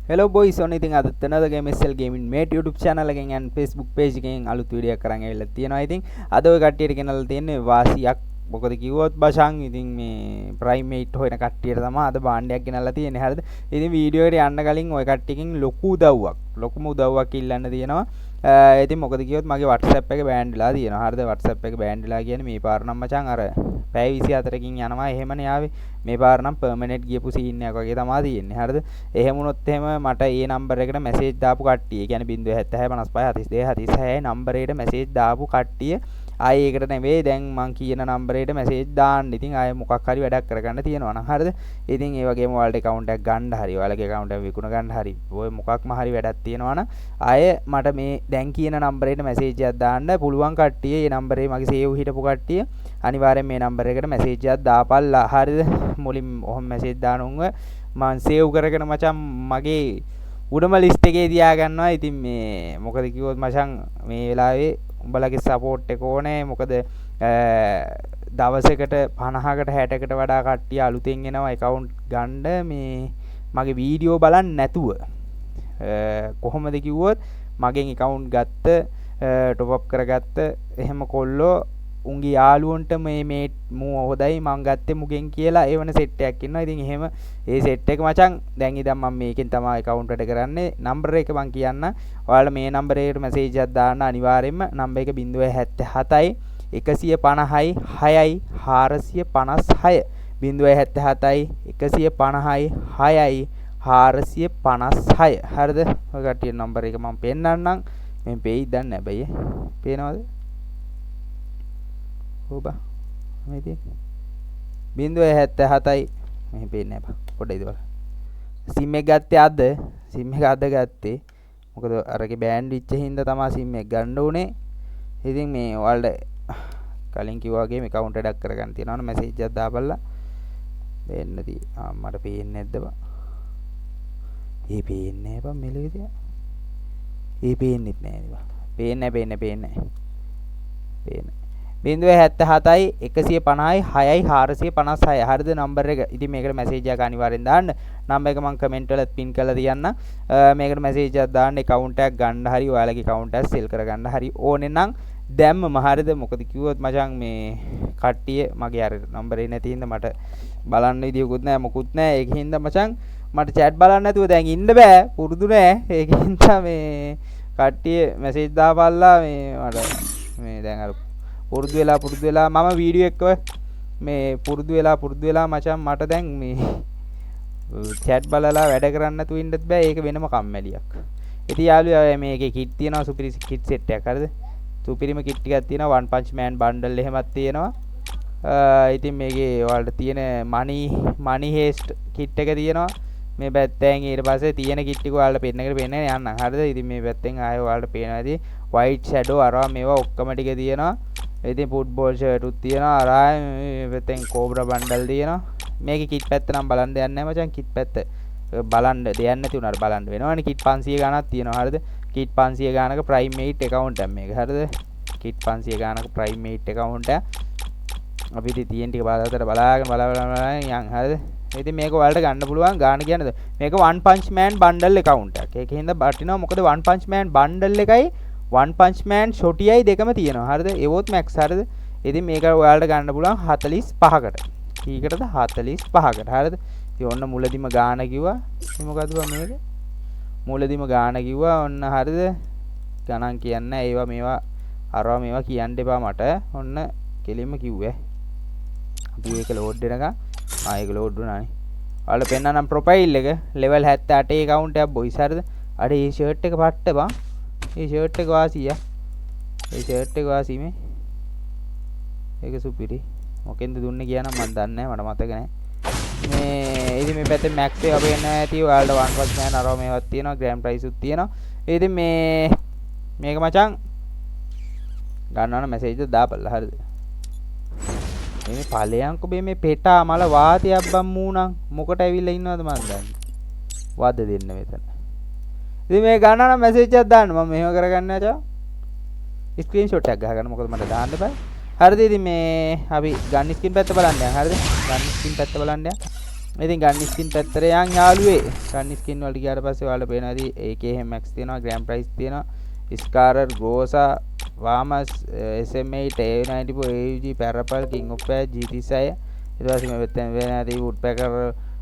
Hello boys, on ඉතින් අද another game SL gaming mate YouTube channel එකෙන් and Facebook page එකෙන් අලුත් වීඩියෝ එකක් අරන් ඇවිල්ලා තියෙනවා. ඉතින් අද ඔය කට්ටියට ගෙනල්ලා තියෙන්නේ වාසියක්. මොකද කිව්වොත් බෂන් ඉතින් මේ ප්‍රයිමේට් හොයන කට්ටියට තමයි අද භාණ්ඩයක් ගෙනල්ලා තියෙන්නේ. හරිද? ඉතින් වීඩියෝ එකට යන්න කලින් ඔය කට්ටියකින් ලොකුම උදව්වක් ඉල්ලන්න තියෙනවා. ඉතින් මොකද කිව්වොත් මගේ WhatsApp එක බෑන්ඩ් වෙලා තියෙනවා. හරිද? WhatsApp එක බෑන්ඩ් වෙලා කියන්නේ මේ පාර නම් මචං අර පැය 24කින් යනවා. එහෙමනේ ආවේ. මේ පාර නම් පර්මනන්ට් ගියපු සීන් එකක් වගේ තමයි තියෙන්නේ. හරිද? එහෙම වුණොත් එහෙම මට ඒ නම්බර් එකට මැසේජ් දාපු කට්ටිය. ඒ කියන්නේ 076 55 42 46 නම්බර් එකට මැසේජ් දාපු කට්ටිය ආයේ ඒකට නෙවෙයි දැන් මං කියන නම්බර් එකට මැසේජ් දාන්න. ඉතින් ආයේ මොකක් හරි වැඩක් කරගන්න තියෙනවා නම් හරිද? ඉතින් ඒ වගේම ඔයාලට account එකක් ගන්න හරි ඔයාලගේ account එක විකුණ ගන්න හරි ඔය මොකක්ම හරි වැඩක් තියෙනවා නම් ආයේ මට මේ දැන් කියන නම්බර් එකට මැසේජ් එකක් දාන්න පුළුවන් කට්ටිය. ඒ නම්බරේ මගේ සේව් හිටපු කට්ටිය අනිවාර්යෙන් මේ නම්බර් එකට මැසේජ් එකක් දාපල්ලා. හරිද? මුලින් ඔහොම මැසේජ් දානුන්ව මං සේව් කරගෙන මචං මගේ උඩම ලිස්ට් එකේ තියා ගන්නවා. ඉතින් මේ මොකද කිව්වොත් මචං මේ වෙලාවේ උඹලගේ සපෝට් එක ඕනේ. මොකද දවසකට 50කට 60කට වඩා කට්ටිය අලුතෙන් එනවා account ගන්න මේ මගේ වීඩියෝ බලන්න නැතුව. කොහොමද කිව්වොත් මගෙන් account ගත්ත top up කරගත්ත එහෙම කොල්ලෝ උන්ගේ යාළුවන්ට මේ මූ හොදයි මං ගත්තේ මුගෙන් කියලා ඒ වන සෙට් එකක් ඉන්නවා. ඉතින් එහෙම ඒ සෙට් එක මචං දැන් ඉතින් මම මේකෙන් තමයි account එකට කරන්නේ. නම්බර එක මං කියන්න. ඔයාලා මේ නම්බර එකට මැසේජ් එකක් දාන්න අනිවාර්යෙන්ම. නම්බර එක 077 150යි 6යි 456 077යි 150යි 6යි 456. හරිද? ඔය කට්ටිය නම්බර එක මම පෙන්නන්නම්. මම පේයි දන්නේ නැහැ බයි. පේනවද? ඔබ මේ තියෙන්නේ 077යි මෙහෙ පේන්නේ නැහැ බා පොඩ්ඩයි ඉදවල සිම් එක ගත්තේ අද සිම් එක අද ගත්තේ මොකද අරගේ බෑන්ඩ් විච්ච හින්දා තමයි සිම් එක ගන්න උනේ. ඉතින් මේ ඔයාලට කලින් කිව්වා වගේ මේ account එකක් කරගන්න තියෙනවා නම් මැසේජ් එකක් දාපල්ලා දෙන්නදී මට පේන්නේ නැද්ද බා ඒ පේන්නේ නැහැ බා මෙලෙද ඒ පේන්නෙත් නැහැ බා පේන්නේ 077යි 150යි 6යි 456 හරිද නම්බර් එක. ඉතින් මේකට මැසේජ් එකක් අනිවාර්යෙන් දාන්න. නම්බර් එක මම කමෙන්ට් වල පින් කරලා තියන්න. මේකට මැසේජ් එකක් දාන්න account එකක් ගන්න හරි ඔයාලගේ account එක සෙල් කරගන්න හරි ඕනේ නම් දැම්මම හරිද? මොකද කිව්වොත් මචං මේ කට්ටිය මගේ අර නම්බරේ නැති හින්දා මට බලන්න විදියකුත් නැහැ මොකුත් නැහැ. ඒකින් හින්දා මචං මට chat බලන්න නැතුව දැන් ඉන්න බෑ. පුරුදු නෑ. ඒකින් හින්දා මේ කට්ටිය මැසේජ් දාපල්ලා මේ මට මේ දැන් අර පුරුදු වෙලා මම වීඩියෝ එක මේ පුරුදු වෙලා මචං මට දැන් මේ chat බලලා වැඩ කරන්න නැතුව ඉන්නත් බෑ. ඒක වෙනම කම්මැලියක්. ඉතින් යාළුවා මේකේ කිට් තියෙනවා සුපිරි කිට් සෙට් එකක් හරිද? සුපිරිම කිට් ටිකක් තියෙනවා one punch man bundle එහෙමත් තියෙනවා. ඉතින් මේකේ ඔයාලට තියෙන money heist කිට් එක තියෙනවා. මේ පැත්තෙන් ඊට පස්සේ තියෙන කිට් ටික ඔයාලට පෙන්නකට පෙන්නගෙන යන්න. හරිද? ඉතින් මේ පැත්තෙන් ආයෙ ඔයාලට පේනවා ඇති white shadow අරවා මේවා ඔක්කොම ටික තියෙනවා. ඉතින් ෆුට්බෝල් ෂර්ට් උත් තියෙනවා. අරයි මේ පැත්තෙන් කෝබ්‍රා බන්ඩල් තියෙනවා. මේකේ කිට් පැත්ත නම් බලන්න දෙයක් නැහැ මචං. කිට් පැත්ත බලන්න දෙයක් නැති උනාට බලන්න වෙනවනේ. කිට් 500 ගණක් තියෙනවා. හරිද? කිට් 500 ගානක ප්‍රයිමේට් account එකක් මේක. හරිද? කිට් 500 ගානක ප්‍රයිමේට් account එක. අපිට තියෙන ටික බලාගෙන යන්. හරිද? ඉතින් මේක ඔයාලට ගන්න පුළුවන්. ගාන කියන්නේ මේක one punch man bundle account එකක්. ඒකෙන් හින්දා බටිනවා. මොකද one punch man bundle එකයි one punch man shotiyයි දෙකම තියෙනවා. හරිද? ඒවොත් max. හරිද? ඉතින් මේක ඔයාලට ගන්න පුළුවන් 45කට. කීකටද? 45කට. හරිද? ඉතින් ඔන්න මුලදිම ගාන කිව්වා. මේ මොකද්ද මේක? මුලදිම ගාන කිව්වා. ඔන්න හරිද? ගණන් කියන්නේ ඒවා මේවා අරවා මේවා කියන්න එපා මට. ඔන්න කෙලින්ම කිව්වේ. අපි ඒක ලෝඩ් වෙනකන් ඒක ලෝඩ් වුණානේ. ඔයාලා පෙන්නනම් ප්‍රොෆයිල් එක level 78 account එකක් boys. හරිද? අර මේ shirt එක පට්ට බං. මේ shirt එක වාසිය. මේ shirt එක වාසි මේ. ඒක සුපිරි. මොකෙන්ද දුන්නේ කියලා නම් මම දන්නේ නැහැ. මට මතක නැහැ. මේ ඉතින් මේ පැත්තේ max එක අපේ නැහැ ඇති. ඔයාලට one punch man අරව මේවත් තියෙනවා. grand price උත් තියෙනවා. ඉතින් මේක මචං ගන්නවන මැසේජ් එක දාපල්ලා. හරිද? මේ ඵලයන්ක මේ පෙටා මල වාතයක් බම් මූණන් මොකට ඇවිල්ලා ඉන්නවද මන් දන්නේ. වද දෙන්න මෙතන. ඉතින් මේ ගන්නවන මැසේජ් එකක් දාන්න. මම මෙහෙම කරගන්න ආචා. ස්ක්‍රීන්ෂොට් එකක් ගහගන්න. මොකද මට දාන්න බෑ. හරිද? ඉතින් මේ අපි ගන් ස්කින් පැත්ත බලන්න යන්න. හරිද? ගන් ස්කින් පැත්ත බලන්න යන්න. ඉතින් ගන්න ස්කින් පැත්තට යන් යාළුවේ. ගන්න ස්කින් වලට ගියාට පස්සේ ඔයාලට පේනවා ඉතින් AKM Max තියෙනවා, ග්‍රෑන්ඩ් ප්‍රයිස් තියෙනවා, ස්කාරර්, ගෝසා, වාමස්, SM8, A94, AUG, පැරපල්, කිං ඔෆ් ෆයර්, GT6. ඊට පස්සේ මේ පැත්තෙන් වෙනාදී වුඩ් පැකර්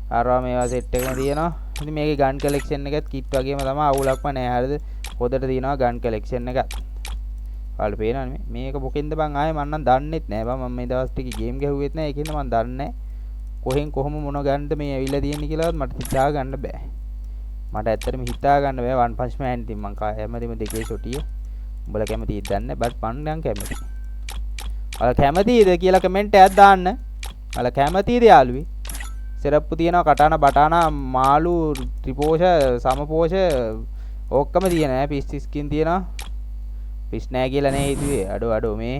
ආරවා මේවා සෙට් එකම තියෙනවා. ඉතින් මේකේ ගන් කලෙක්ෂන් එකත් කිට් වගේම තමයි, අවුලක්ම නැහැ. හරිද? පොදට තියෙනවා ගන් කලෙක්ෂන් එකත්. ඔයාලට පේනවනේ මේක මොකෙන්ද බං ආයේ මම නම් දන්නෙත් නෑ බං. මම මේ දවස් ටිකේ ගේම් ගැහුවෙත් නෑ. ඒකින්ද මම දන්නේ නෑ කොහෙන් කොහොම මොන ගන්නද මේ ඇවිල්ලා තියෙන්නේ කියලාවත් මට හිතා ගන්න බෑ. මට ඇත්තටම හිතා ගන්න බෑ වන් පන්ච් මෑන් ඉතින් මං හැමදේම දෙකේ ෂොටිය. උඹලා කැමතිද දන්නේ බට් මං නම් කැමති. ඔයාලා කැමතිද කියලා කමෙන්ට් එකක් දාන්න. ඔයාලා කැමතිද යාළුවෝ? සෙරප්පු තියෙනවා, කටාන බටානා, මාළු, ත්‍රිපෝෂ, සමපෝෂ ඔක්කොම තියෙනවා. පිස් ස්කින් තියෙනවා. පිස් නෑ කියලා නේ හිතුවේ. අඩෝ මේ.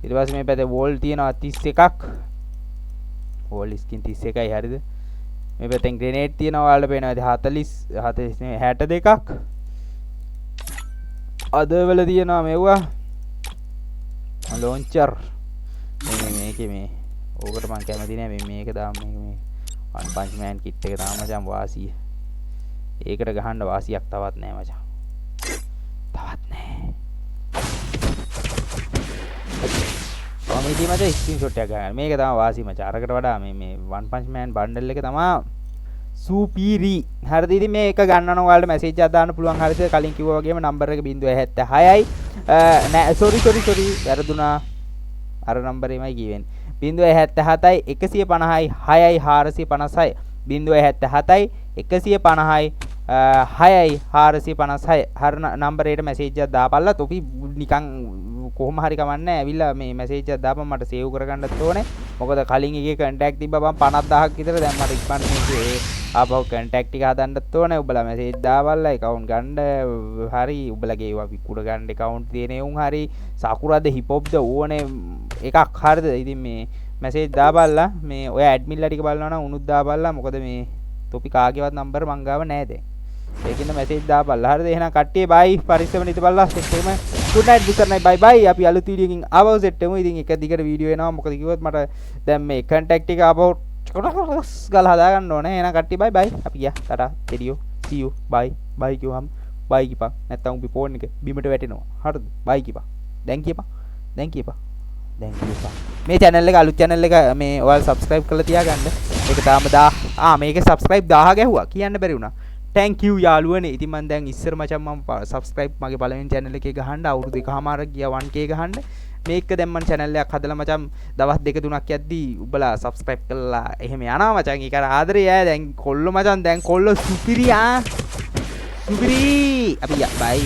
ඊට පස්සේ මේ පැත්තේ වෝල් තියෙනවා 31ක්. වෝල් ස්කින් 31යි හරිද? මේ පැත්තෙන් ග්‍රෙනේඩ් තියෙනවා ඔයාලට පේනවා 40 නෙමෙයි 62ක්. අදවල තියෙනවා මෙව්වා ලොන්චර්. මේකේ මේ ඕකට මම කැමති නෑ මේක දාන්න මේ වන් පන්ච් මෑන් කිට් එක තාම මචං වාසිය. ඒකට ගහන්න වාසියක් තවත් නෑ මචං. තවත් නෑ. කොමිටි මචං ස්ක්‍රීන්ෂොට් එකක් ගන්න. මේක තමයි වාසිය මචං. අරකට වඩා මේ වන් පන්ච් මෑන් බන්ඩල් එක තමයි සුපිරි. හරිද? ඉතින් මේ එක ගන්නවනම් ඔයාලට මැසේජ් එකක් දාන්න පුළුවන්. හරිද? කලින් කිව්වා වගේම නම්බර් එක 076යි. නෑ සෝරි වැරදුනා. අර නම්බරෙමයි කියවෙන්නේ. 077යි 150යි 6යි 456. 077යි 150යි 6යි 456. හර නම්බරේට මැසේජ් එකක් දාපල්ලා. තොපි නිකන් කොහොම හරි කමන්නේ ඇවිල්ලා මේ මැසේජ් එකක් දාපන් මට සේව් කරගන්නත් ඕනේ. මොකද කලින් එකේ කන්ටැක්ට් තිබ්බා මම 50000ක් විතර. දැන් මට ඉක්මන් මේකේ ආපහු කන්ටැක්ට් ටික හදන්නත් ඕනේ. ඔබලා මැසේජ් දාපල්ලා account ගන්න හරි. ඔබලගේ ඒවා විකුණ ගන්න account තියෙන උන් හරි සකුරාද හිප් හොප්ද ඕනේ එකක් හරිද? ඉතින් මේ මැසේජ් දාපල්ලා. මේ ඔය ඇඩ්මින්ලා ටික බලනවා නම් උනුත් දාපල්ලා. මොකද මේ තොපි කාගේවත් නම්බර මං ගාව නැහැ දැන්. ඒකින්ද මැසේජ් දාපල්ලා. හරිද? එහෙනම් කට්ටිය බයි. පරිස්සම නිතපල්ලා. සෙට් එකම good night බුසර්ණයි bye bye. අපි අලුත් වීඩියෝ එකකින් ආවව සෙට් වෙමු. ඉතින් එක දිගට වීඩියෝ එනවා. මොකද කිව්වොත් මට දැන් මේ කන්ටැක්ට් එක ආපහු ගාලා හදා ගන්න ඕනේ. එහෙනම් කට්ටිය bye bye. අපි ගියා. ටටා. ටෙඩියෝ. see you. bye bye කිව්වම් bye කිපා. නැත්තම් උඹේ ෆෝන් එක බිමට වැටෙනවා. හරිද? bye කිපා. දැන් කියපන්. දැන් කියපන්. දැන් කියපන්. මේ channel එක අලුත් channel එක මේ ඔයාලා subscribe කරලා තියාගන්න. ඒක තාම 1000 මේකේ subscribe 1000 ගැහුවා. කියන්න බැරි වුණා. thank you යාළුවනේ. ඉතින් මම දැන් ඉස්සර මචං මම subscribe මගේ පළවෙනි channel එකේ ගහන්න අවුරුදු 1කමාරක් ගියා 1k ගහන්න. මේක දැන් මම channel එකක් හදලා මචං දවස් 2-3ක් යද්දී උඹලා subscribe කරලා එහෙම යනවා මචං. ඒක ආදරේ ඈ. දැන් කොල්ල මචං දැන් කොල්ල සුපිරි අපි යා bye.